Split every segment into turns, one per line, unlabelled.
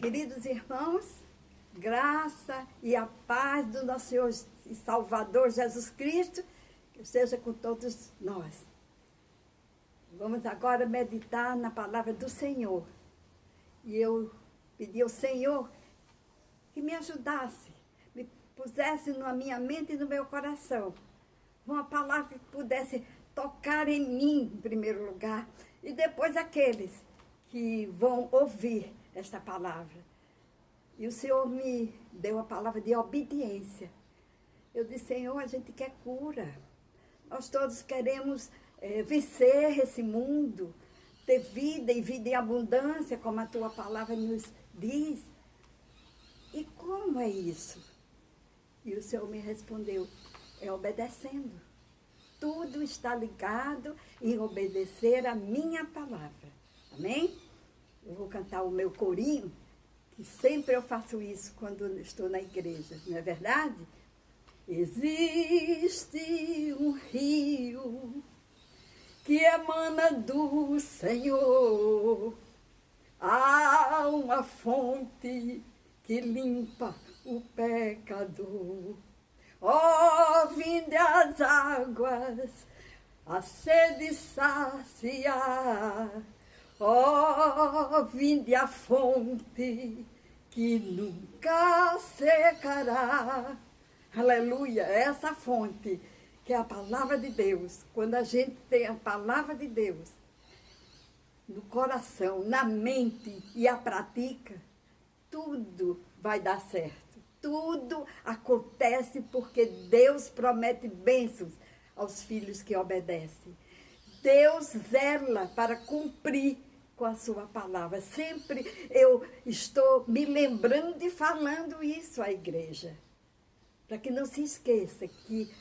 Queridos irmãos, graça e a paz do nosso Senhor e Salvador Jesus Cristo, que seja com todos nós. Vamos agora meditar na palavra do Senhor. E eu pedi ao Senhor que me ajudasse, me pusesse na minha mente e no meu coração uma palavra que pudesse tocar em mim, em primeiro lugar, e depois aqueles que vão ouvir esta palavra. E o Senhor me deu a palavra de obediência. Eu disse, Senhor, a gente quer cura. Nós todos queremos vencer esse mundo, ter vida e vida em abundância, como a tua palavra nos diz. E como é isso? E o Senhor me respondeu, é obedecendo. Tudo está ligado em obedecer a minha palavra. Amém? Eu vou cantar o meu corinho, que sempre eu faço isso quando estou na igreja, não é verdade? Existe um rio que emana do Senhor. Há uma fonte que limpa o pecador. Ó, vinde as águas, a sede saciar. Ó, vinde a fonte que nunca secará. Aleluia, essa fonte que é a palavra de Deus. Quando a gente tem a palavra de Deus no coração, na mente e a pratica, tudo vai dar certo. Tudo acontece porque Deus promete bênçãos aos filhos que obedecem. Deus zela para cumprir com a sua palavra. Sempre eu estou me lembrando e falando isso à igreja. Para que não se esqueça que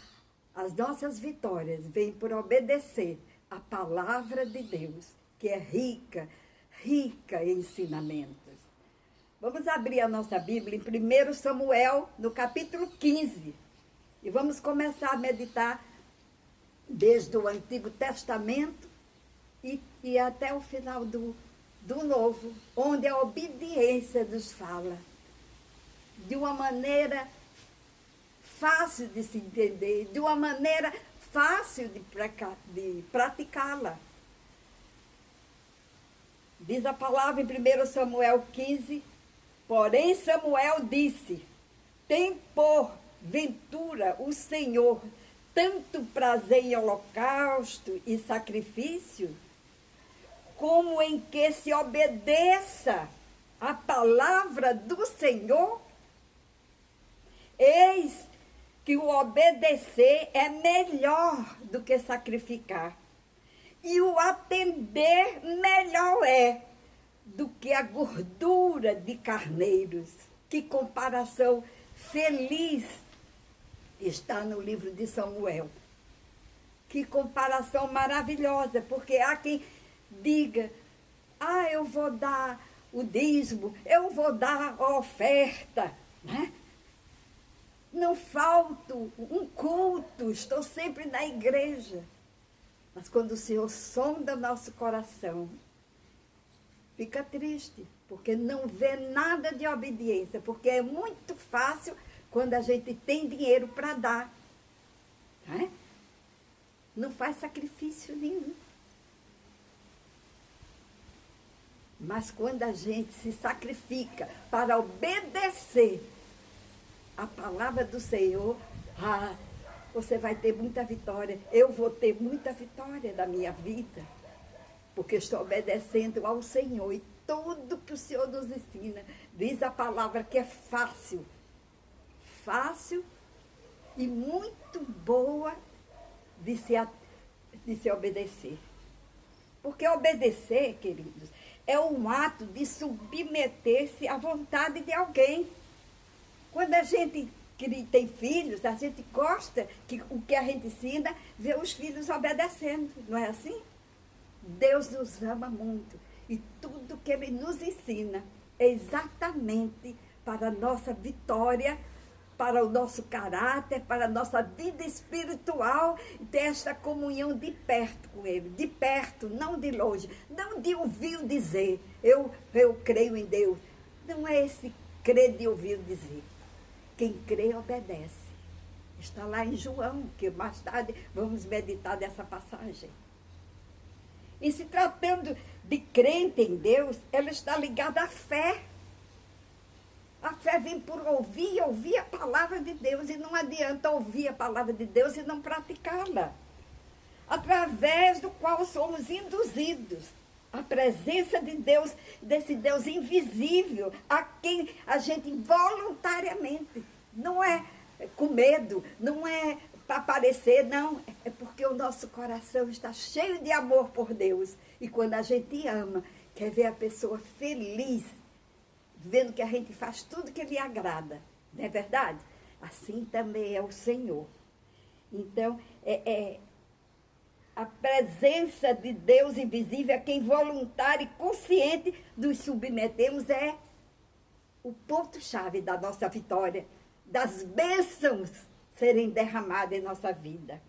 as nossas vitórias vêm por obedecer a palavra de Deus, que é rica, rica em ensinamentos. Vamos abrir a nossa Bíblia em 1 Samuel, no capítulo 15. E vamos começar a meditar desde o Antigo Testamento e até o final do Novo, onde a obediência nos fala de uma maneira fácil de se entender, de uma maneira fácil de praticá-la. Diz a palavra em 1 Samuel 15, porém Samuel disse, tem por ventura o Senhor tanto prazer em holocausto e sacrifício, como em que se obedeça a palavra do Senhor? Eis que o obedecer é melhor do que sacrificar, e o atender melhor é do que a gordura de carneiros. Que comparação feliz está no livro de Samuel. Que comparação maravilhosa, porque há quem diga, eu vou dar o dízimo, eu vou dar a oferta, né? Não falto um culto, estou sempre na igreja. Mas quando o Senhor sonda nosso coração, fica triste, porque não vê nada de obediência, porque é muito fácil quando a gente tem dinheiro para dar. Né? Não faz sacrifício nenhum. Mas quando a gente se sacrifica para obedecer a palavra do Senhor, você vai ter muita vitória. Eu vou ter muita vitória na minha vida, porque estou obedecendo ao Senhor. E tudo que o Senhor nos ensina, diz a palavra que é fácil. Fácil e muito boa de se obedecer. Porque obedecer, queridos, é um ato de submeter-se à vontade de alguém. Quando a gente tem filhos, a gente gosta que o que a gente ensina, ver os filhos obedecendo, não é assim? Deus nos ama muito e tudo que Ele nos ensina é exatamente para a nossa vitória, para o nosso caráter, para a nossa vida espiritual, ter esta comunhão de perto com Ele, de perto, não de longe, não de ouvir dizer, eu creio em Deus, Não é esse crer de ouvir dizer. Quem crê, obedece. Está lá em João, que mais tarde vamos meditar dessa passagem. E se tratando de crente em Deus, ela está ligada à fé. A fé vem por ouvir a palavra de Deus. E não adianta ouvir a palavra de Deus e não praticá-la. Através do qual somos induzidos à presença de Deus, desse Deus invisível, a quem a gente voluntariamente, não é com medo, não é para aparecer, não, é porque o nosso coração está cheio de amor por Deus. E quando a gente ama, quer ver a pessoa feliz, vendo que a gente faz tudo que lhe agrada, não é verdade? Assim também é o Senhor. Então, a presença de Deus invisível, a quem voluntário e consciente nos submetemos, é o ponto-chave da nossa vitória, das bênçãos serem derramadas em nossa vida.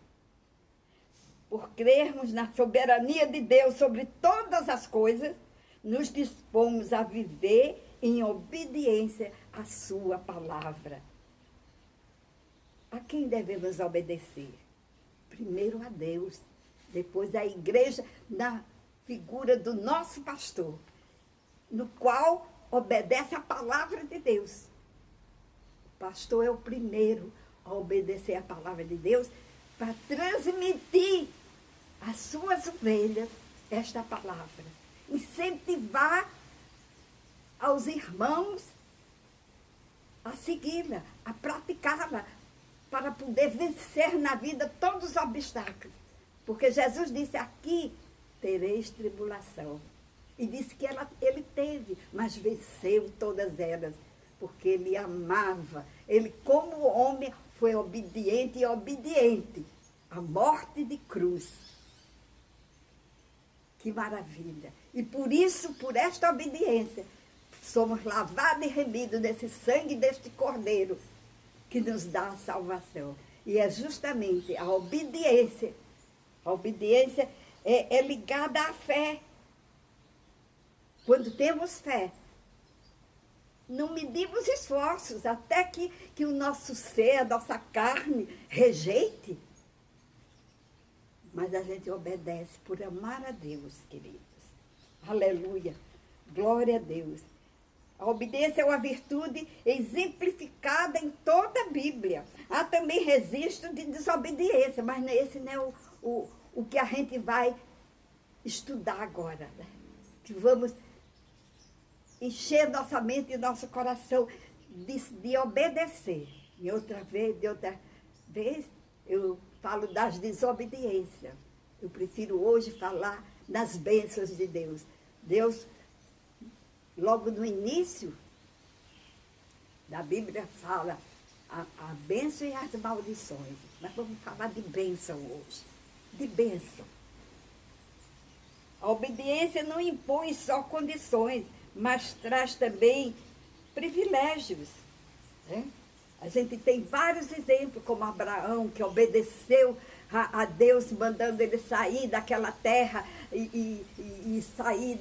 Por crermos na soberania de Deus sobre todas as coisas, nos dispomos a viver em obediência à sua palavra. A quem devemos obedecer? Primeiro a Deus, depois a igreja, na figura do nosso pastor, no qual obedece a palavra de Deus. O pastor é o primeiro a obedecer a palavra de Deus para transmitir às suas ovelhas esta palavra. Incentivar aos irmãos a segui-la, a praticá-la, para poder vencer na vida todos os obstáculos. Porque Jesus disse, aqui tereis tribulação. E disse que ele teve, mas venceu todas elas, porque ele amava. Ele, como homem, foi obediente e obediente à morte de cruz. Que maravilha! E por isso, por esta obediência, somos lavados e remidos nesse sangue deste Cordeiro, que nos dá a salvação. E é justamente a obediência. A obediência é ligada à fé. Quando temos fé, não medimos esforços até que o nosso ser, a nossa carne, rejeite. Mas a gente obedece por amar a Deus, queridos. Aleluia. Glória a Deus. A obediência é uma virtude exemplificada em toda a Bíblia. Há também registro de desobediência, mas esse não é o que a gente vai estudar agora. Né? Que vamos encher nossa mente e nosso coração de obedecer. De outra vez, eu falo das desobediências. Eu prefiro hoje falar das bênçãos de Deus. Deus, logo no início da Bíblia, fala a bênção e as maldições. Mas vamos falar de bênção hoje. De bênção. A obediência não impõe só condições, mas traz também privilégios. Né? A gente tem vários exemplos, como Abraão, que obedeceu a Deus, mandando ele sair daquela terra e sair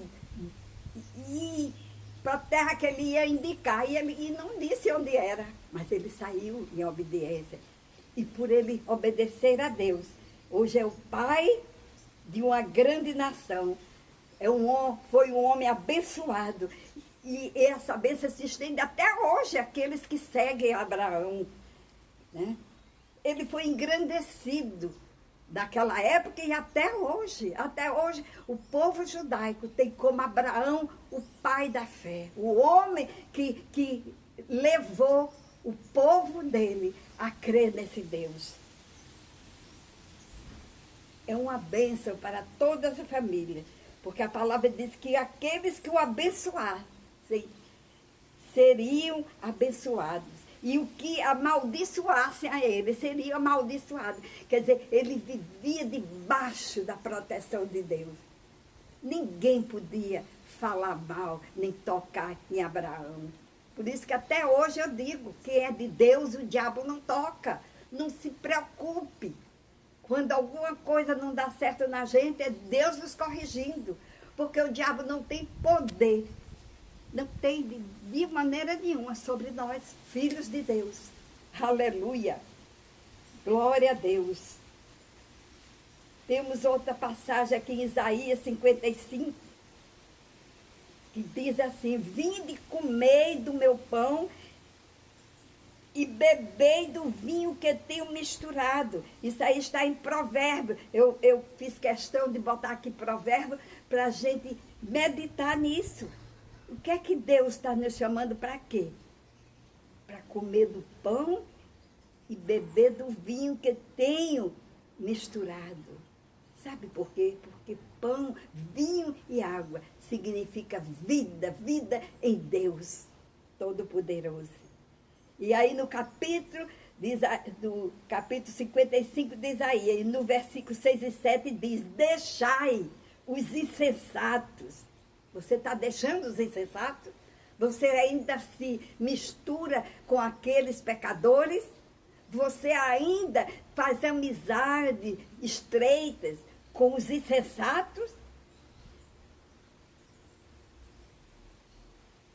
para a terra que ele ia indicar. E não disse onde era, mas ele saiu em obediência. E por ele obedecer a Deus, hoje é o pai de uma grande nação. Foi um homem abençoado. E essa bênção se estende até hoje, aqueles que seguem Abraão. Né? Ele foi engrandecido daquela época e até hoje. Até hoje, o povo judaico tem como Abraão o pai da fé. O homem que levou o povo dele a crer nesse Deus. É uma bênção para toda a família. Porque a palavra diz que aqueles que o abençoassem seriam abençoados. E o que amaldiçoassem a ele seriam amaldiçoados. Quer dizer, ele vivia debaixo da proteção de Deus. Ninguém podia falar mal, nem tocar em Abraão. Por isso que até hoje eu digo, quem é de Deus, o diabo não toca. Não se preocupe. Quando alguma coisa não dá certo na gente, é Deus nos corrigindo. Porque o diabo não tem poder Não tem de maneira nenhuma sobre nós, filhos de Deus. Aleluia. Glória a Deus. Temos outra passagem aqui em Isaías 55, que diz assim: vinde, comei do meu pão e bebei do vinho que tenho misturado. Isso aí está em Provérbio. Eu fiz questão de botar aqui Provérbio para a gente meditar nisso. O que é que Deus está nos chamando para quê? Para comer do pão e beber do vinho que tenho misturado. Sabe por quê? Porque pão, vinho e água significa vida, vida em Deus Todo-Poderoso. E aí no capítulo 55 de Isaías, no versículo 6 e 7 diz: deixai os insensatos. Você está deixando os insensatos? Você ainda se mistura com aqueles pecadores? Você ainda faz amizade estreitas com os insensatos?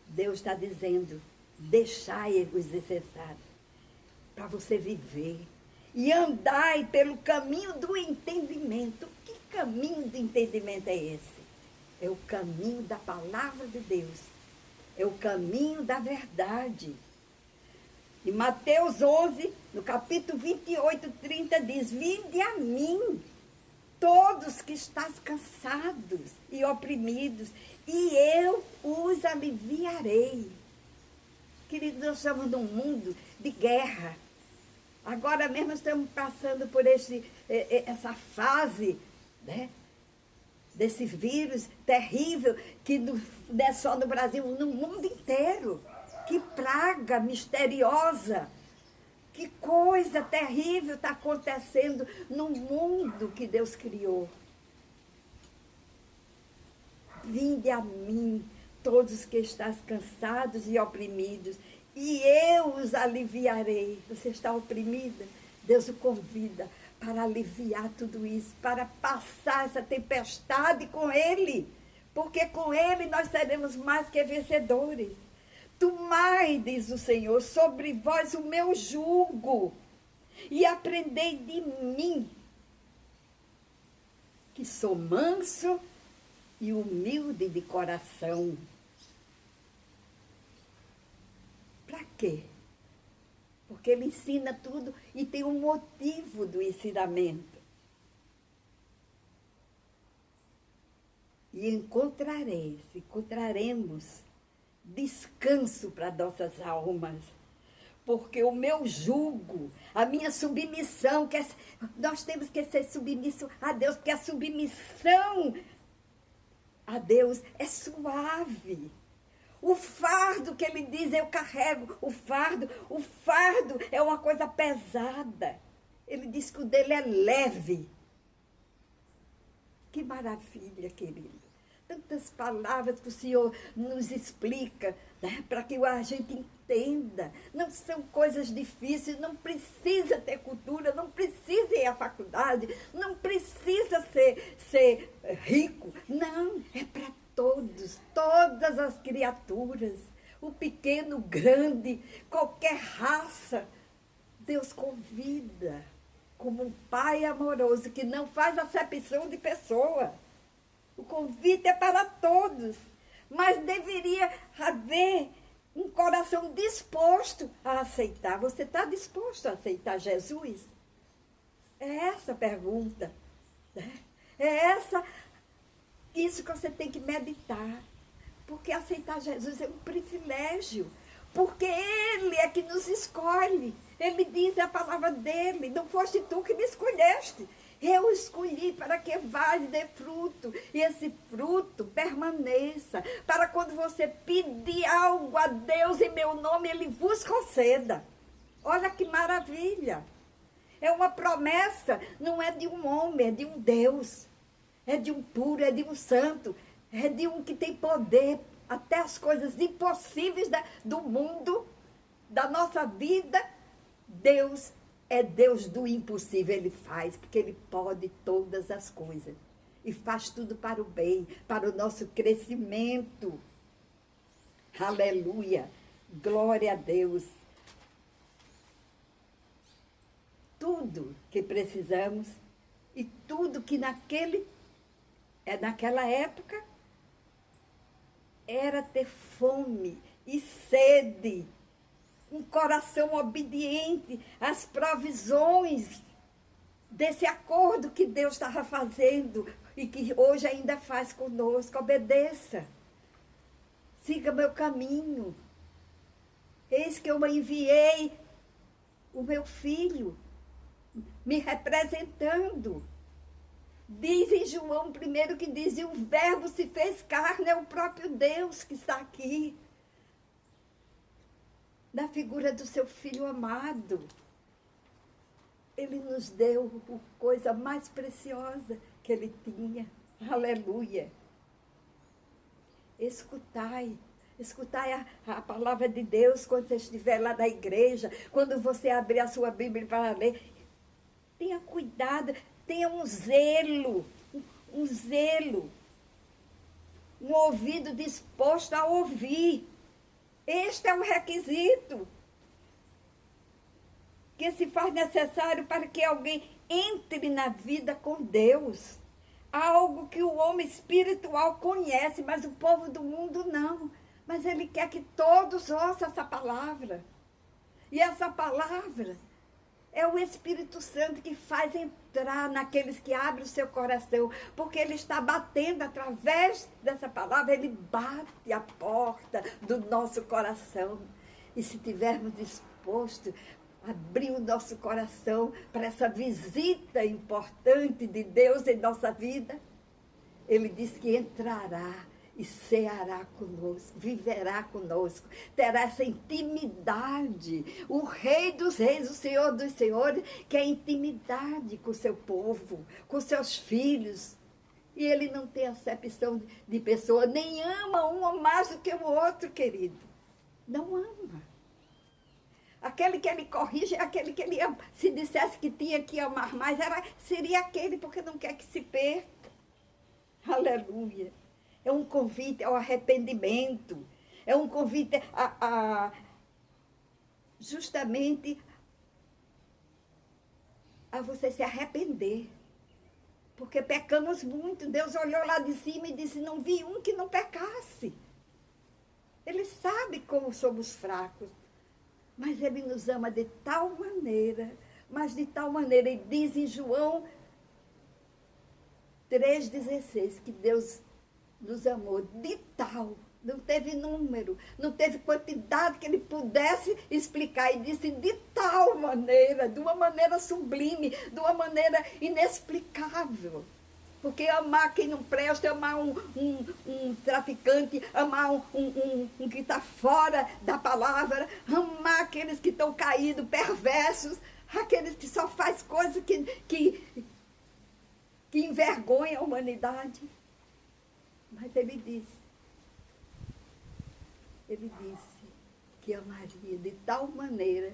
Deus está dizendo: deixai os insensatos para você viver e andai pelo caminho do entendimento. Que caminho de entendimento é esse? É o caminho da palavra de Deus, é o caminho da verdade. Em Mateus 11, no capítulo 28, 30, diz: vinde a mim, todos que estáis cansados e oprimidos, e eu os aliviarei. Queridos, nós estamos num mundo de guerra. Agora mesmo estamos passando por essa fase, né, desse vírus terrível, que não é só no Brasil, no mundo inteiro. Que praga misteriosa, que coisa terrível está acontecendo no mundo que Deus criou. Vinde a mim, todos que estás cansados e oprimidos, e eu os aliviarei. Você está oprimida? Deus o convida para aliviar tudo isso, para passar essa tempestade com Ele, porque com Ele nós seremos mais que vencedores. Tomai, diz o Senhor, sobre vós o meu jugo, e aprendei de mim, que sou manso e humilde de coração. Para quê? Porque ele ensina tudo e tem um motivo do ensinamento. E encontraremos descanso para nossas almas. Porque o meu jugo, a minha submissão, nós temos que ser submissos a Deus, porque a submissão a Deus é suave. O fardo que ele diz, eu carrego, o fardo é uma coisa pesada. Ele diz que o dele é leve. Que maravilha, querido. Tantas palavras que o Senhor nos explica, né, para que a gente entenda. Não são coisas difíceis, não precisa ter cultura, não precisa ir à faculdade, não precisa ser rico. Não, é para todos, todas as criaturas, o pequeno, o grande, qualquer raça. Deus convida como um pai amoroso que não faz acepção de pessoa. O convite é para todos, mas deveria haver um coração disposto a aceitar. Você está disposto a aceitar Jesus? É essa a pergunta, né? Isso que você tem que meditar. Porque aceitar Jesus é um privilégio. Porque Ele é que nos escolhe. Ele diz a palavra dele: não foste tu que me escolheste. Eu escolhi para que vá e dê fruto, e esse fruto permaneça, para quando você pedir algo a Deus em meu nome, Ele vos conceda. Olha que maravilha! É uma promessa, não é de um homem, é de um Deus, é de um puro, é de um santo, é de um que tem poder, até as coisas impossíveis do mundo, da nossa vida. Deus é Deus do impossível, Ele faz, porque Ele pode todas as coisas. E faz tudo para o bem, para o nosso crescimento. Aleluia. Glória a Deus. Tudo que precisamos e tudo que naquela época era ter fome e sede, um coração obediente às provisões desse acordo que Deus estava fazendo e que hoje ainda faz conosco. Obedeça. Siga meu caminho. Eis que eu enviei o meu filho, me representando. Diz em João primeiro que diz, e o verbo se fez carne, é o próprio Deus que está aqui. Na figura do seu filho amado. Ele nos deu a coisa mais preciosa que ele tinha. Aleluia. Escutai a palavra de Deus quando você estiver lá na igreja, quando você abrir a sua Bíblia para ler. Tenha cuidado, tenha um zelo, um ouvido disposto a ouvir. Este é o requisito que se faz necessário para que alguém entre na vida com Deus. Algo que o homem espiritual conhece, mas o povo do mundo não. Mas ele quer que todos ouçam essa palavra. E essa palavra é o Espírito Santo que faz entrar naqueles que abrem o seu coração. Porque ele está batendo através dessa palavra, ele bate a porta do nosso coração. E se tivermos disposto a abrir o nosso coração para essa visita importante de Deus em nossa vida, ele diz que entrará e ceará conosco, viverá conosco, terá essa intimidade. O Rei dos Reis, o Senhor dos Senhores, quer intimidade com o seu povo, com seus filhos. E ele não tem acepção de pessoa, nem ama um mais do que o outro, querido. Não ama. Aquele que ele corrige é aquele que ele ama. Se dissesse que tinha que amar mais, seria aquele porque não quer que se perca. Aleluia. É um convite ao arrependimento. É um convite justamente a você se arrepender. Porque pecamos muito. Deus olhou lá de cima e disse, não vi um que não pecasse. Ele sabe como somos fracos. Mas ele nos ama de tal maneira, e diz em João 3,16, que Deus nos amou de tal, não teve número, não teve quantidade que ele pudesse explicar, e disse de tal maneira, de uma maneira sublime, de uma maneira inexplicável. Porque amar quem não presta, amar um traficante, amar um que está fora da palavra, amar aqueles que estão caídos, perversos, aqueles que só fazem coisas que envergonham a humanidade. Mas ele disse que amaria de tal maneira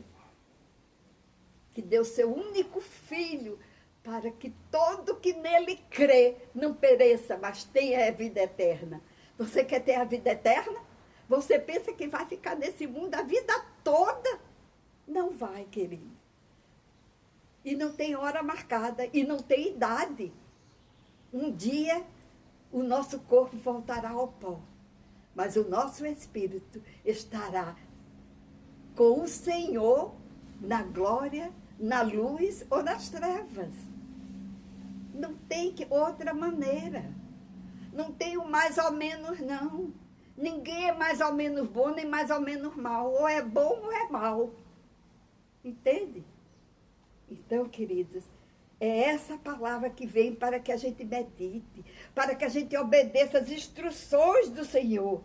que deu seu único filho para que todo que nele crê não pereça, mas tenha a vida eterna. Você quer ter a vida eterna? Você pensa que vai ficar nesse mundo a vida toda? Não vai, querido. E não tem hora marcada, e não tem idade. Um dia o nosso corpo voltará ao pó, mas o nosso espírito estará com o Senhor na glória, na luz ou nas trevas. Não tem outra maneira. Não tem o mais ou menos, não. Ninguém é mais ou menos bom, nem mais ou menos mal. Ou é bom ou é mal. Entende? Então, queridos, é essa palavra que vem para que a gente medite, para que a gente obedeça as instruções do Senhor.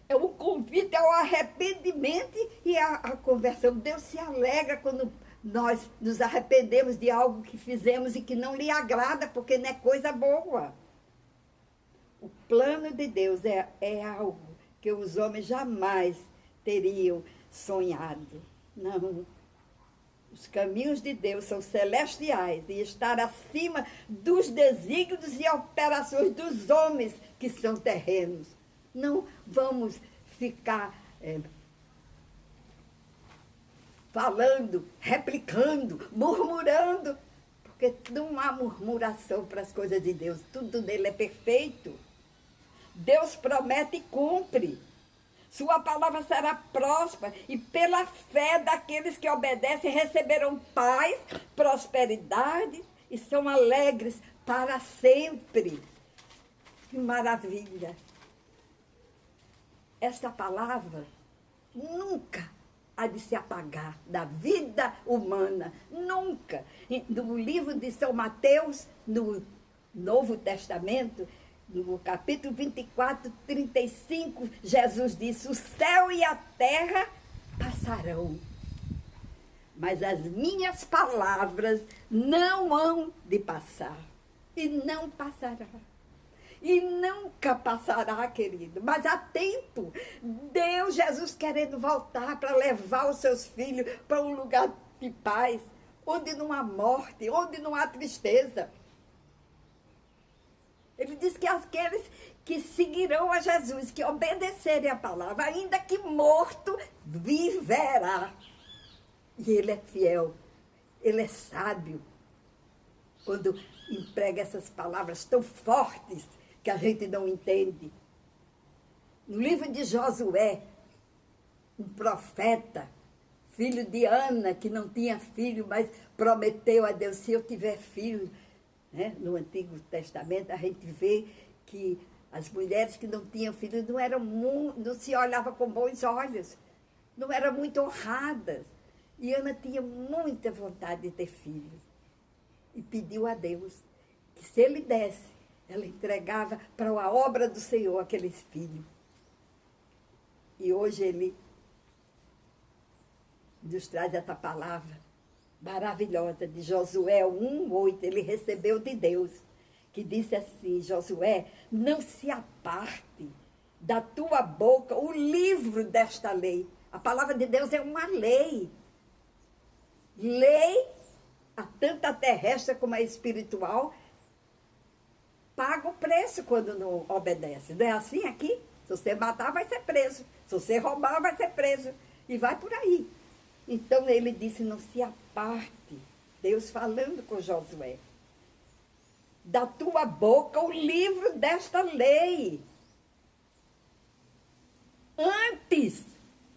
É um convite ao arrependimento e à conversão. Deus se alegra quando nós nos arrependemos de algo que fizemos e que não lhe agrada, porque não é coisa boa. O plano de Deus é algo que os homens jamais teriam sonhado. Não. Os caminhos de Deus são celestiais e estar acima dos desígnios e operações dos homens que são terrenos. Não vamos ficar falando, replicando, murmurando, porque não há murmuração para as coisas de Deus, tudo nele é perfeito. Deus promete e cumpre. Sua palavra será próspera e pela fé daqueles que obedecem receberão paz, prosperidade e são alegres para sempre. Que maravilha! Esta palavra nunca há de se apagar da vida humana, nunca. No livro de São Mateus, no Novo Testamento, no capítulo 24, 35, Jesus disse: o céu e a terra passarão, mas as minhas palavras não hão de passar, e não passará. E nunca passará, querido, mas há tempo. Deus, Jesus querendo voltar para levar os seus filhos para um lugar de paz, onde não há morte, onde não há tristeza. Ele diz que aqueles que seguirão a Jesus, que obedecerem a palavra, ainda que morto, viverá. E ele é fiel, ele é sábio. Quando emprega essas palavras tão fortes que a gente não entende. No livro de Josué, um profeta, filho de Ana, que não tinha filho, mas prometeu a Deus: se eu tiver filho, né? No Antigo Testamento a gente vê que as mulheres que não tinham filhos não se olhavam com bons olhos, não eram muito honradas. E Ana tinha muita vontade de ter filhos. E pediu a Deus que, se ele desse, ela entregava para a obra do Senhor aqueles filhos. E hoje ele nos traz essa palavra maravilhosa de Josué 1:8. Ele recebeu de Deus, que disse assim: Josué, não se aparte da tua boca o livro desta lei. A palavra de Deus é uma lei. Lei, tanto a terrestre como a espiritual, paga o preço quando não obedece. Não é assim aqui? Se você matar, vai ser preso. Se você roubar, vai ser preso. E vai por aí. Então ele disse: não se aparte. Deus falando com Josué: da tua boca o livro desta lei. Antes,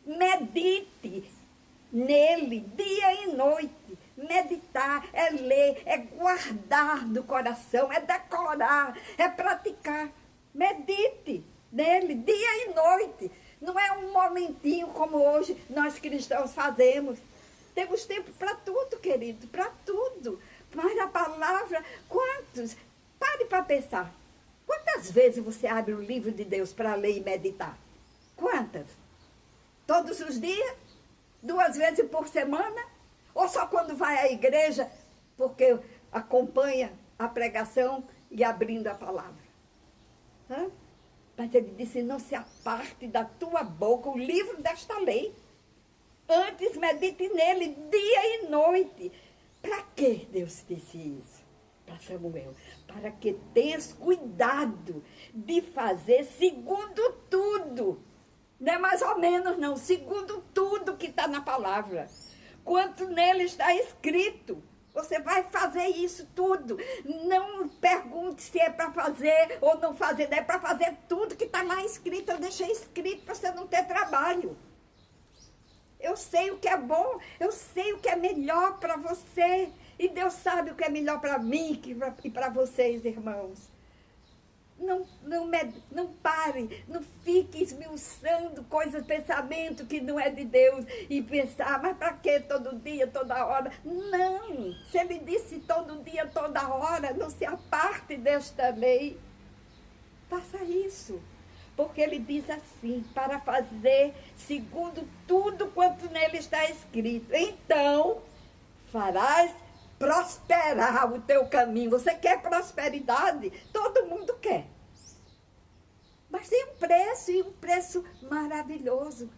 medite nele dia e noite. Meditar é ler, é guardar no coração, é decorar, é praticar. Medite nele dia e noite. Não é um momentinho como hoje nós cristãos fazemos. Temos tempo para tudo, querido, para tudo. Mas a palavra, quantos? Pare para pensar. Quantas vezes você abre o livro de Deus para ler e meditar? Quantas? Todos os dias? 2 vezes por semana? Ou só quando vai à igreja, porque acompanha a pregação e abrindo a palavra? Hã? Mas ele disse: não se aparte da tua boca o livro desta lei. Antes medite nele dia e noite. Para que Deus disse isso para Samuel? Para que tenhas cuidado de fazer segundo tudo. Não é mais ou menos, não. Segundo tudo que está na palavra. Quanto nele está escrito. Você vai fazer isso tudo. Não pergunte se é para fazer ou não fazer. É para fazer tudo que está lá escrito. Eu deixei escrito para você não ter trabalho. Eu sei o que é bom. Eu sei o que é melhor para você. E Deus sabe o que é melhor para mim e para vocês, irmãos. Não pare, não fique esmiuçando coisas, pensamento que não é de Deus e pensar: mas para que todo dia, toda hora? Não, se ele disse todo dia, toda hora, não se aparte desta lei. Faça isso, porque ele diz assim: para fazer segundo tudo quanto nele está escrito, então farás prosperar o teu caminho. Você quer prosperidade? Todo mundo quer. Mas tem um preço, e um preço maravilhoso,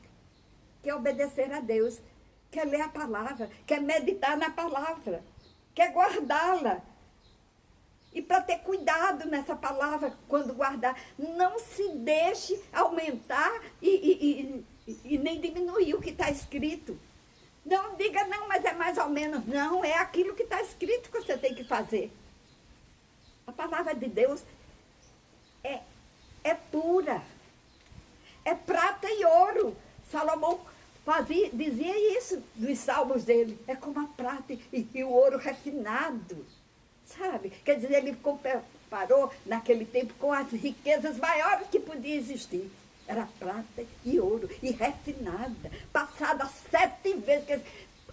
que é obedecer a Deus, que é ler a palavra, que é meditar na palavra, que é guardá-la. E para ter cuidado nessa palavra, quando guardar, não se deixe aumentar e nem diminuir o que está escrito. Não diga, não, mas é mais ou menos. Não, é aquilo que está escrito que você tem que fazer. A palavra de Deus é pura. É prata e ouro. Salomão dizia isso dos salmos dele. É como a prata e o ouro refinado. Sabe? Quer dizer, ele comparou naquele tempo com as riquezas maiores que podia existir. Era prata e ouro, e refinada, passada 7 vezes.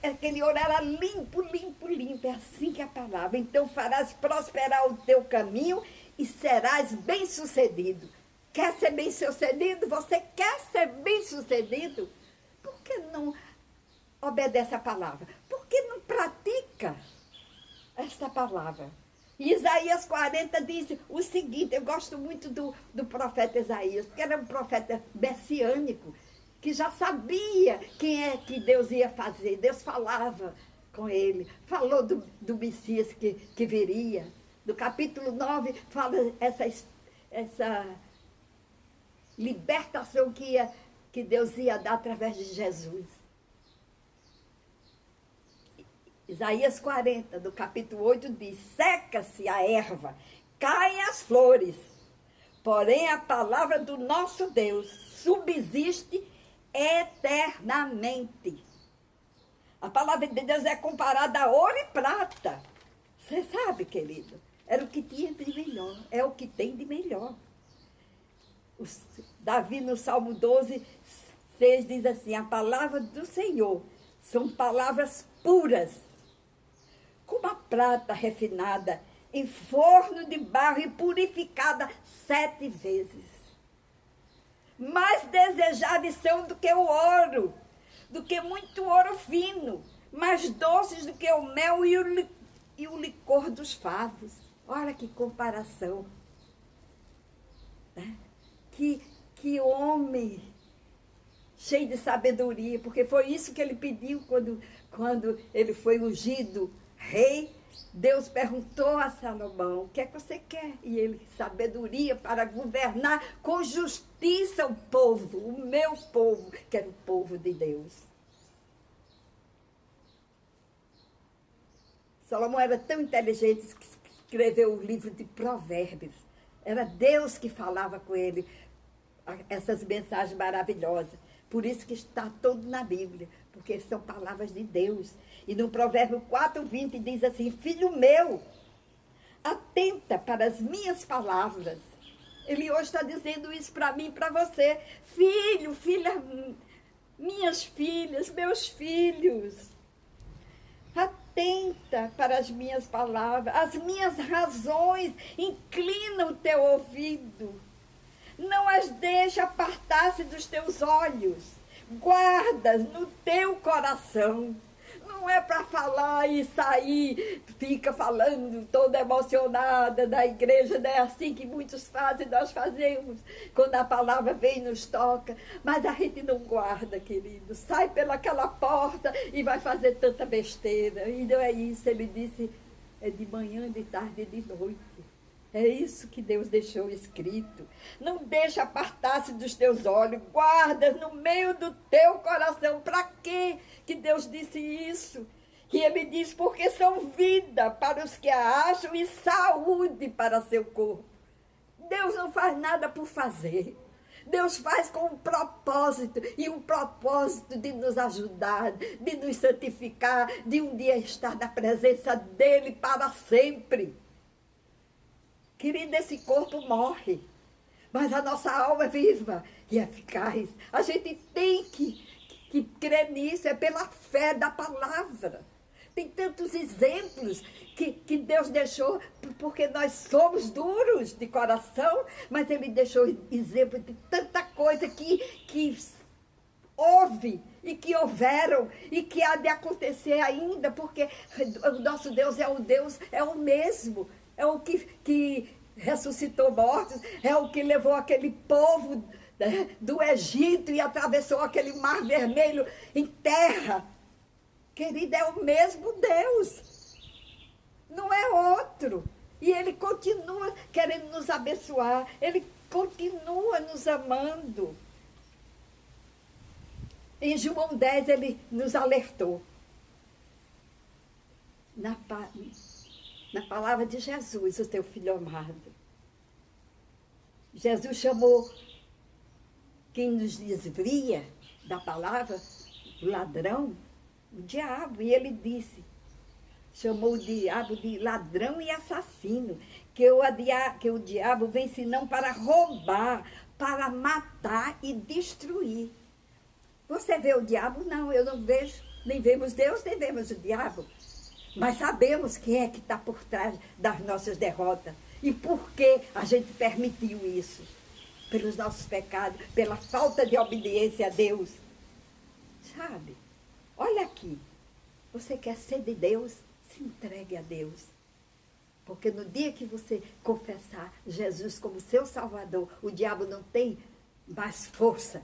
Aquele ouro era limpo, limpo, limpo. É assim que é a palavra. Então farás prosperar o teu caminho e serás bem-sucedido. Quer ser bem-sucedido? Você quer ser bem-sucedido? Por que não obedece a palavra? Por que não pratica esta palavra? E Isaías 40 diz o seguinte, eu gosto muito do profeta Isaías, porque era um profeta messiânico, que já sabia quem é que Deus ia fazer. Deus falava com ele, falou do Messias que viria. No capítulo 9 fala essa libertação que Deus ia dar através de Jesus. Isaías 40, do capítulo 8, diz: seca-se a erva, caem as flores, porém a palavra do nosso Deus subsiste eternamente. A palavra de Deus é comparada a ouro e prata. Você sabe, querido, era o que tinha de melhor, é o que tem de melhor. Davi, no Salmo 12, 6, diz assim: a palavra do Senhor são palavras puras, como a prata refinada em forno de barro e purificada 7 vezes. Mais desejáveis são do que o ouro, do que muito ouro fino, mais doces do que o mel e o licor dos favos. Olha que comparação. Né? Que homem cheio de sabedoria, porque foi isso que ele pediu quando ele foi ungido rei. Deus perguntou a Salomão: o que é que você quer? E ele: sabedoria para governar com justiça o povo, o meu povo, que era o povo de Deus. Salomão era tão inteligente que escreveu o livro de Provérbios. Era Deus que falava com ele essas mensagens maravilhosas. Por isso que está todo na Bíblia, porque são palavras de Deus. E no Provérbio 4:20 diz assim: filho meu, atenta para as minhas palavras. Ele hoje está dizendo isso para mim e para você. Filho, filha, minhas filhas, meus filhos, atenta para as minhas palavras, as minhas razões, inclina o teu ouvido. Não as deixe apartar-se dos teus olhos. Guarda no teu coração. Não é para falar e sair, fica falando toda emocionada da igreja, não é assim que muitos fazem, nós fazemos, quando a palavra vem e nos toca, mas a gente não guarda, querido, sai pelaquela porta e vai fazer tanta besteira, e não é isso, ele disse, é de manhã, de tarde e de noite. É isso que Deus deixou escrito. Não deixa apartar-se dos teus olhos, guarda no meio do teu coração. Para quê que Deus disse isso? E ele diz: porque são vida para os que a acham e saúde para seu corpo. Deus não faz nada por fazer. Deus faz com um propósito, e um propósito de nos ajudar, de nos santificar, de um dia estar na presença dele para sempre. Querido, esse corpo morre, mas a nossa alma é viva e eficaz. A gente tem que crer nisso, é pela fé da palavra. Tem tantos exemplos que Deus deixou, porque nós somos duros de coração, mas ele deixou exemplo de tanta coisa que houve e que houveram e que há de acontecer ainda, porque o nosso Deus, é o mesmo. É o que ressuscitou mortos, é o que levou aquele povo, né, do Egito e atravessou aquele mar vermelho em terra. Querida, é o mesmo Deus, não é outro. E ele continua querendo nos abençoar. Ele continua nos amando. Em João 10, ele nos alertou. Na palavra de Jesus, o teu filho amado. Jesus chamou quem nos desvia da palavra, o ladrão, o diabo. E ele disse, chamou o diabo de ladrão e assassino, que o diabo vem senão para roubar, para matar e destruir. Você vê o diabo? Não, eu não vejo, nem vemos Deus, nem vemos o diabo. Mas sabemos quem é que está por trás das nossas derrotas. E por que a gente permitiu isso? Pelos nossos pecados, pela falta de obediência a Deus. Sabe? Olha aqui. Você quer ser de Deus? Se entregue a Deus. Porque no dia que você confessar Jesus como seu Salvador, o diabo não tem mais força.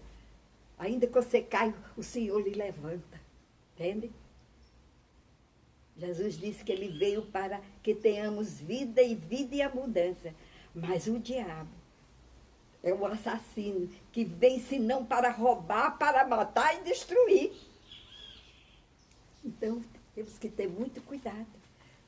Ainda que você caia, o Senhor lhe levanta. Entende? Jesus disse que ele veio para que tenhamos vida e vida em abundância. Mas o diabo é o assassino que vem senão para roubar, para matar e destruir. Então, temos que ter muito cuidado.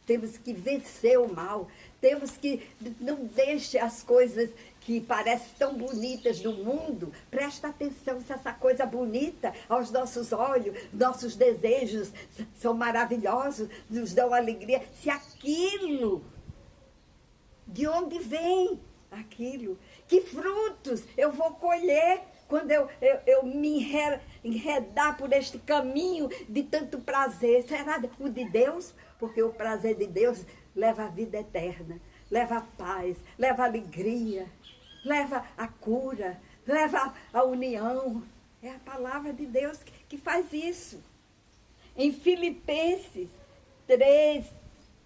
Temos que vencer o mal. Temos que não deixe as coisas que parecem tão bonitas no mundo. Presta atenção se essa coisa bonita aos nossos olhos, nossos desejos são maravilhosos, nos dão alegria. Se aquilo, de onde vem aquilo? Que frutos eu vou colher quando eu me enredar por este caminho de tanto prazer? Será o de Deus? Porque o prazer de Deus leva a vida eterna, leva a paz, leva a alegria, leva a cura, leva a união. É a palavra de Deus que faz isso. Em Filipenses 3,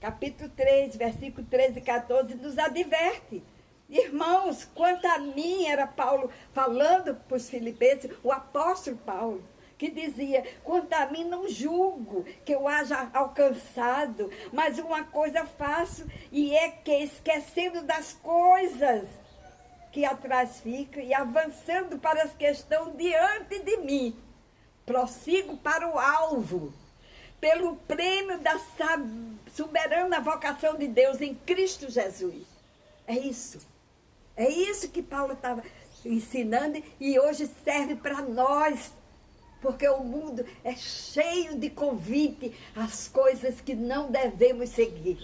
capítulo 3, versículo 13 e 14, nos adverte. Irmãos, quanto a mim, era Paulo falando para os filipenses, o apóstolo Paulo, que dizia, quanto a mim não julgo que eu haja alcançado, mas uma coisa faço, e é que esquecendo das coisas que atrás ficam e avançando para as que estão diante de mim, prossigo para o alvo, pelo prêmio da soberana vocação de Deus em Cristo Jesus. É isso. É isso que Paulo estava ensinando e hoje serve para nós. Porque o mundo é cheio de convite às coisas que não devemos seguir.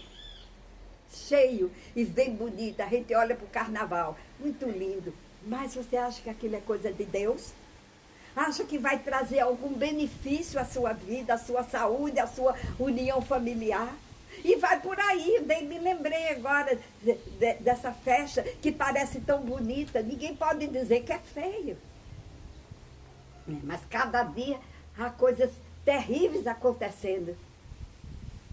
Cheio e bem bonito. A gente olha para o carnaval, muito lindo. Mas você acha que aquilo é coisa de Deus? Acha que vai trazer algum benefício à sua vida, à sua saúde, à sua união familiar? E vai por aí. Bem, me lembrei agora dessa festa que parece tão bonita. Ninguém pode dizer que é feio. Mas cada dia há coisas terríveis acontecendo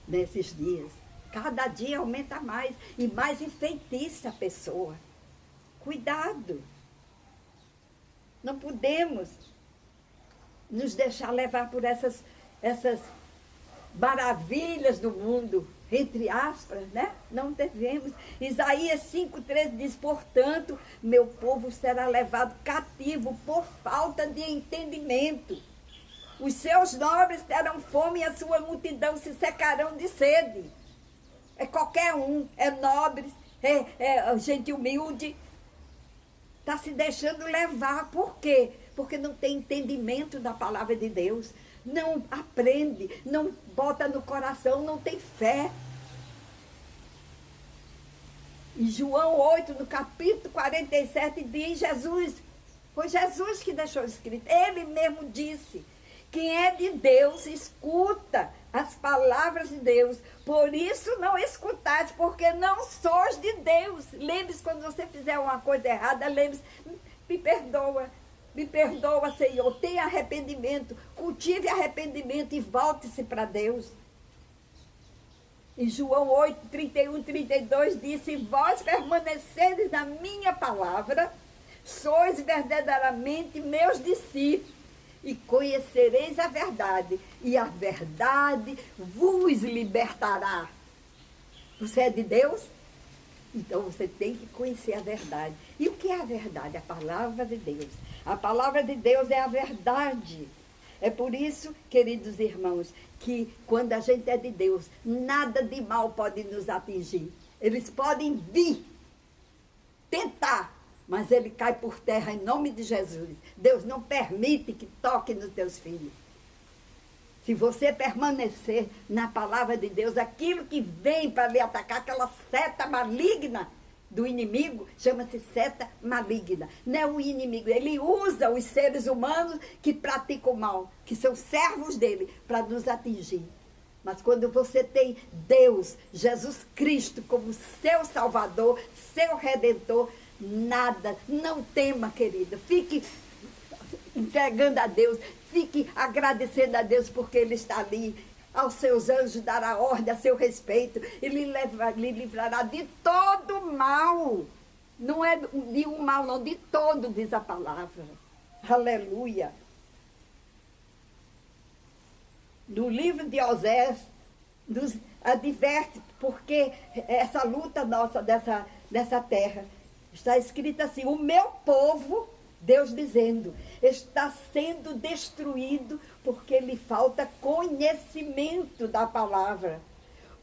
nesses dias. Cada dia aumenta mais e mais enfeitiça a pessoa. Cuidado. Não podemos nos deixar levar por essas maravilhas do mundo, entre aspas, né? Não devemos. Isaías 5,13 diz, portanto, meu povo será levado cativo por falta de entendimento. Os seus nobres terão fome e a sua multidão se secarão de sede. É qualquer um, é nobre, é gente humilde. Está se deixando levar. Por quê? Porque não tem entendimento da palavra de Deus. Não aprende, não bota no coração, não tem fé. Em João 8, no capítulo 47, diz Jesus, foi Jesus que deixou escrito, ele mesmo disse, quem é de Deus escuta as palavras de Deus, por isso não escutais, porque não sois de Deus. Lembre-se, quando você fizer uma coisa errada, lembre-se, me perdoa, Senhor, tenha arrependimento, cultive arrependimento e volte-se para Deus. Em João 8, 31, 32, disse, vós permanecedes na minha palavra, sois verdadeiramente meus discípulos, e conhecereis a verdade, e a verdade vos libertará. Você é de Deus? Então você tem que conhecer a verdade. E o que é a verdade? A palavra de Deus. A palavra de Deus é a verdade. É por isso, queridos irmãos, que quando a gente é de Deus, nada de mal pode nos atingir. Eles podem vir, tentar, mas ele cai por terra em nome de Jesus. Deus não permite que toque nos teus filhos. Se você permanecer na palavra de Deus, aquilo que vem para lhe atacar, aquela seta maligna do inimigo, chama-se seta maligna. Não é o inimigo, ele usa os seres humanos que praticam o mal, que são servos dele, para nos atingir. Mas quando você tem Deus, Jesus Cristo, como seu Salvador, seu Redentor, nada, não tema, querida. Fique entregando a Deus, fique agradecendo a Deus porque Ele está ali. Aos seus anjos dará ordem a seu respeito e lhe livrará de todo mal. Não é de um mal, não, de todo, diz a palavra. Aleluia. No livro de Osés, nos adverte, porque essa luta nossa dessa terra, está escrito assim: o meu povo, Deus dizendo, está sendo destruído porque lhe falta conhecimento da palavra.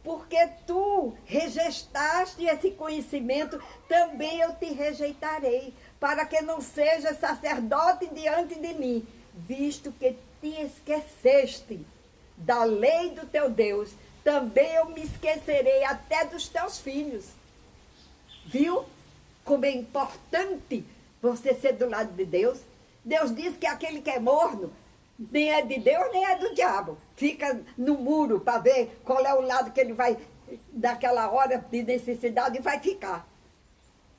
Porque tu rejeitaste esse conhecimento, também eu te rejeitarei, para que não sejas sacerdote diante de mim, visto que te esqueceste da lei do teu Deus, também eu me esquecerei até dos teus filhos. Viu como é importante você ser do lado de Deus? Deus diz que aquele que é morno nem é de Deus, nem é do diabo. Fica no muro para ver qual é o lado que ele vai, daquela hora de necessidade, e vai ficar.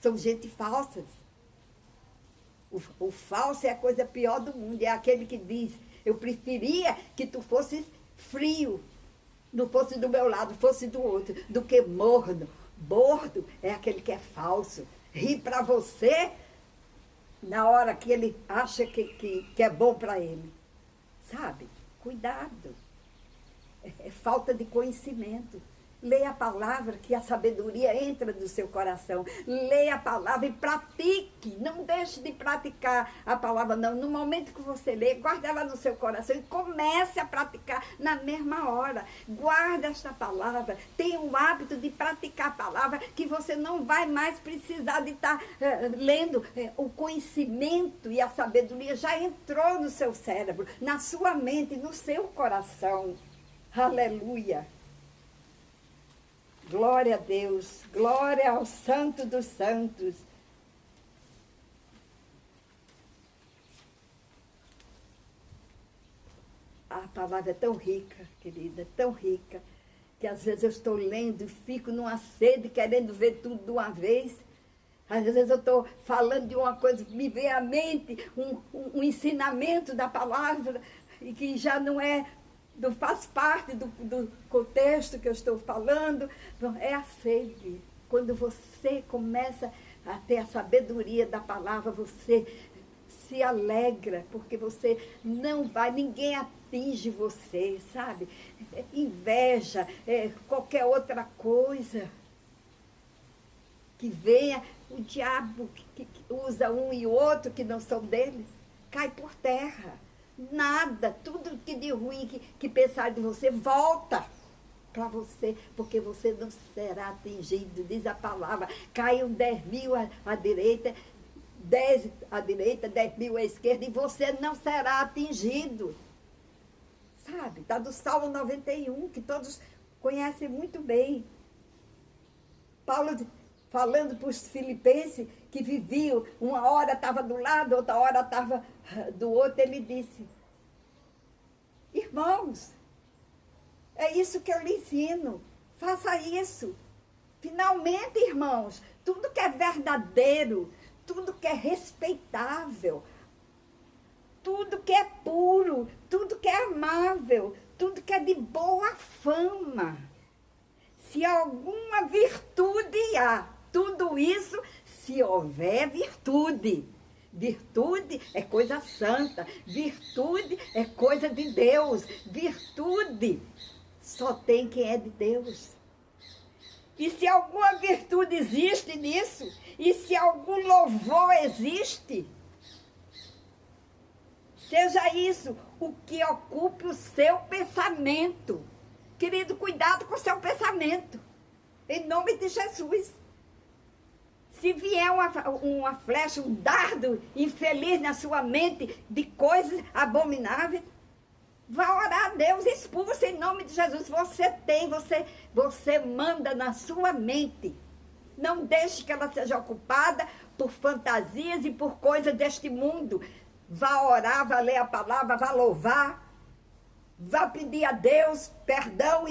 São gente falsas. O falso é a coisa pior do mundo. É aquele que diz: eu preferia que tu fosses frio, não fosse do meu lado, fosse do outro, do que morno. Bordo é aquele que é falso. Ri para você na hora que ele acha que é bom para ele. Sabe? Cuidado. É falta de conhecimento. Leia a palavra, que a sabedoria entra no seu coração. Leia a palavra e pratique. Não deixe de praticar a palavra, não. No momento que você lê, guarde ela no seu coração e comece a praticar na mesma hora. Guarde esta palavra. Tenha o hábito de praticar a palavra, que você não vai mais precisar de estar lendo. O conhecimento e a sabedoria já entrou no seu cérebro, na sua mente, no seu coração. Aleluia. Glória a Deus, glória ao Santo dos Santos. A palavra é tão rica, querida, tão rica, que às vezes eu estou lendo e fico numa sede, querendo ver tudo de uma vez. Às vezes eu estou falando de uma coisa, me vem à mente um ensinamento da palavra, e que já não é... faz parte do contexto que eu estou falando. É a sede. Quando você começa a ter a sabedoria da palavra, você se alegra, porque você não vai, ninguém atinge você, sabe? Inveja, qualquer outra coisa que venha, o diabo que usa um e outro que não são dele, cai por terra. Nada, tudo que de ruim que pensar de você, volta para você, porque você não será atingido, diz a palavra. Caiam 10.000 à direita, 10 à direita, 10.000 à esquerda, e você não será atingido. Sabe? Está do Salmo 91, que todos conhecem muito bem. Paulo falando para os filipenses, que viviam, uma hora estava do lado, outra hora estava do outro, ele disse: irmãos, é isso que eu lhe ensino, faça isso. Finalmente, irmãos, tudo que é verdadeiro, tudo que é respeitável, tudo que é puro, tudo que é amável, tudo que é de boa fama, se alguma virtude há, tudo isso, se houver virtude. Virtude é coisa santa, virtude é coisa de Deus, virtude só tem quem é de Deus. E se alguma virtude existe nisso, e se algum louvor existe, seja isso o que ocupe o seu pensamento. Querido, cuidado com o seu pensamento, em nome de Jesus. Se vier uma flecha, um dardo infeliz na sua mente de coisas abomináveis, vá orar a Deus, expulsa em nome de Jesus. Você manda na sua mente. Não deixe que ela seja ocupada por fantasias e por coisas deste mundo. Vá orar, vá ler a palavra, vá louvar, vá pedir a Deus perdão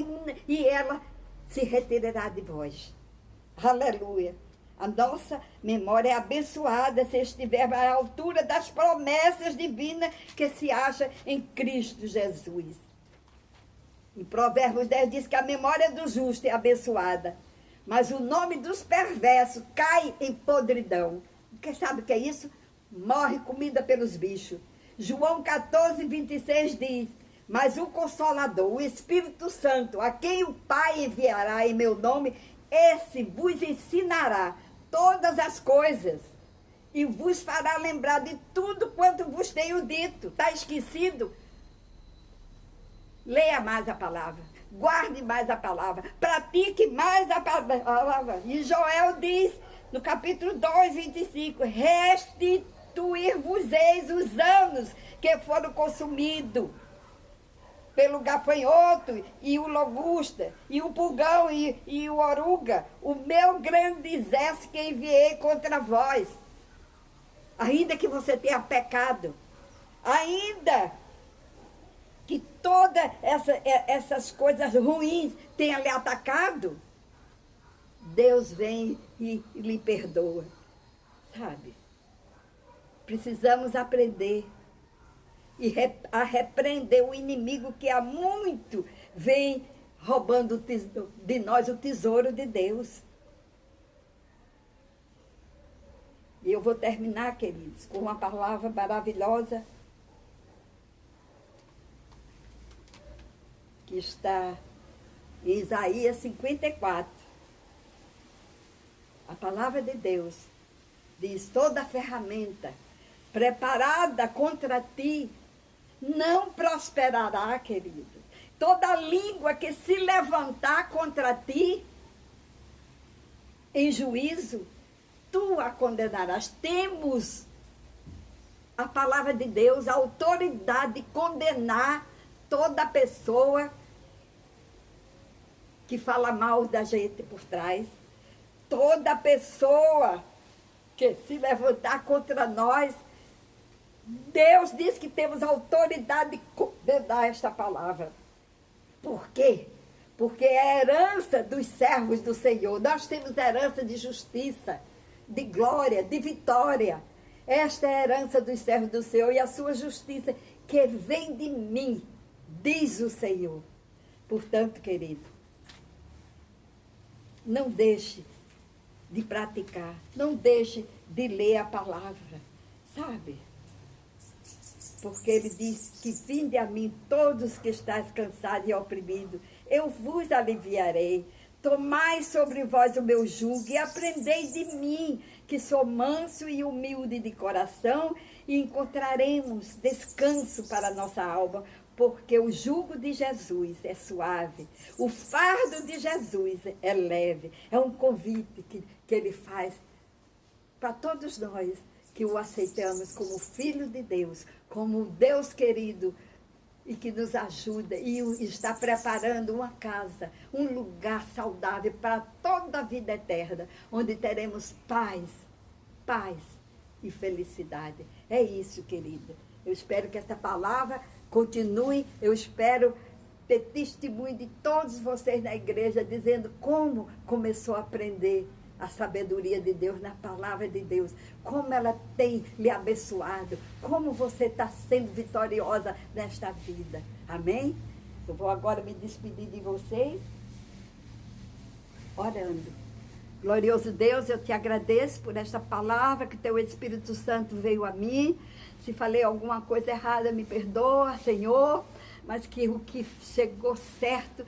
e ela se retirará de vós. Aleluia. A nossa memória é abençoada se estiver à altura das promessas divinas que se acha em Cristo Jesus. Em Provérbios 10 diz que a memória do justo é abençoada, mas o nome dos perversos cai em podridão. Porque sabe o que é isso? Morre comida pelos bichos. João 14, 26 diz: mas o Consolador, o Espírito Santo, a quem o Pai enviará em meu nome, esse vos ensinará todas as coisas e vos fará lembrar de tudo quanto vos tenho dito. Está esquecido? Leia mais a palavra, guarde mais a palavra, pratique mais a palavra. E Joel diz, no capítulo 2, 25, restituir-vos-eis os anos que foram consumidos pelo gafanhoto e o lobusta, e o pulgão e o oruga, o meu grande exército que enviei contra vós. Ainda que você tenha pecado, ainda que todas essas coisas ruins tenham lhe atacado, Deus vem e lhe perdoa. Sabe? Precisamos aprender a repreender o inimigo que há muito vem roubando de nós o tesouro de Deus. E eu vou terminar, queridos, com uma palavra maravilhosa que está em Isaías 54. A palavra de Deus diz: toda ferramenta preparada contra ti não prosperará, querido. Toda língua que se levantar contra ti em juízo, tu a condenarás. Temos a palavra de Deus, a autoridade de condenar toda pessoa que fala mal da gente por trás. Toda pessoa que se levantar contra nós, Deus diz que temos autoridade de condenar esta palavra. Por quê? Porque é a herança dos servos do Senhor. Nós temos herança de justiça, de glória, de vitória. Esta é a herança dos servos do Senhor e a sua justiça que vem de mim, diz o Senhor. Portanto, querido, não deixe de praticar, não deixe de ler a palavra, sabe? Porque ele diz que vinde a mim todos que estáis cansados e oprimidos, eu vos aliviarei. Tomai sobre vós o meu jugo e aprendei de mim, que sou manso e humilde de coração, e encontraremos descanso para a nossa alma, porque o jugo de Jesus é suave, o fardo de Jesus é leve. É um convite que ele faz para todos nós que o aceitamos como Filho de Deus, como Deus querido, e que nos ajuda e está preparando uma casa, um lugar saudável para toda a vida eterna, onde teremos paz e felicidade. É isso, querida. Eu espero que esta palavra continue, eu espero ter testemunho de todos vocês na igreja, dizendo como começou a aprender a sabedoria de Deus na palavra de Deus, como ela tem lhe abençoado, como você está sendo vitoriosa nesta vida. Amém? Eu vou agora me despedir de vocês, orando. Glorioso Deus, eu te agradeço por esta palavra que teu Espírito Santo veio a mim. Se falei alguma coisa errada, me perdoa, Senhor, mas que o que chegou certo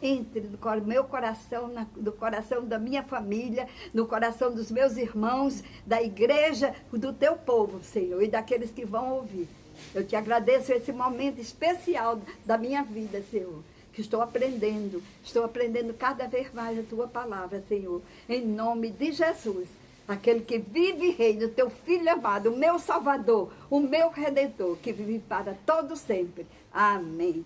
entre no meu coração, no coração da minha família, no coração dos meus irmãos, da igreja, do teu povo, Senhor, e daqueles que vão ouvir. Eu te agradeço esse momento especial da minha vida, Senhor, que estou aprendendo cada vez mais a tua palavra, Senhor, em nome de Jesus, aquele que vive e reina, o teu Filho amado, o meu Salvador, o meu Redentor, que vive para todo sempre. Amém.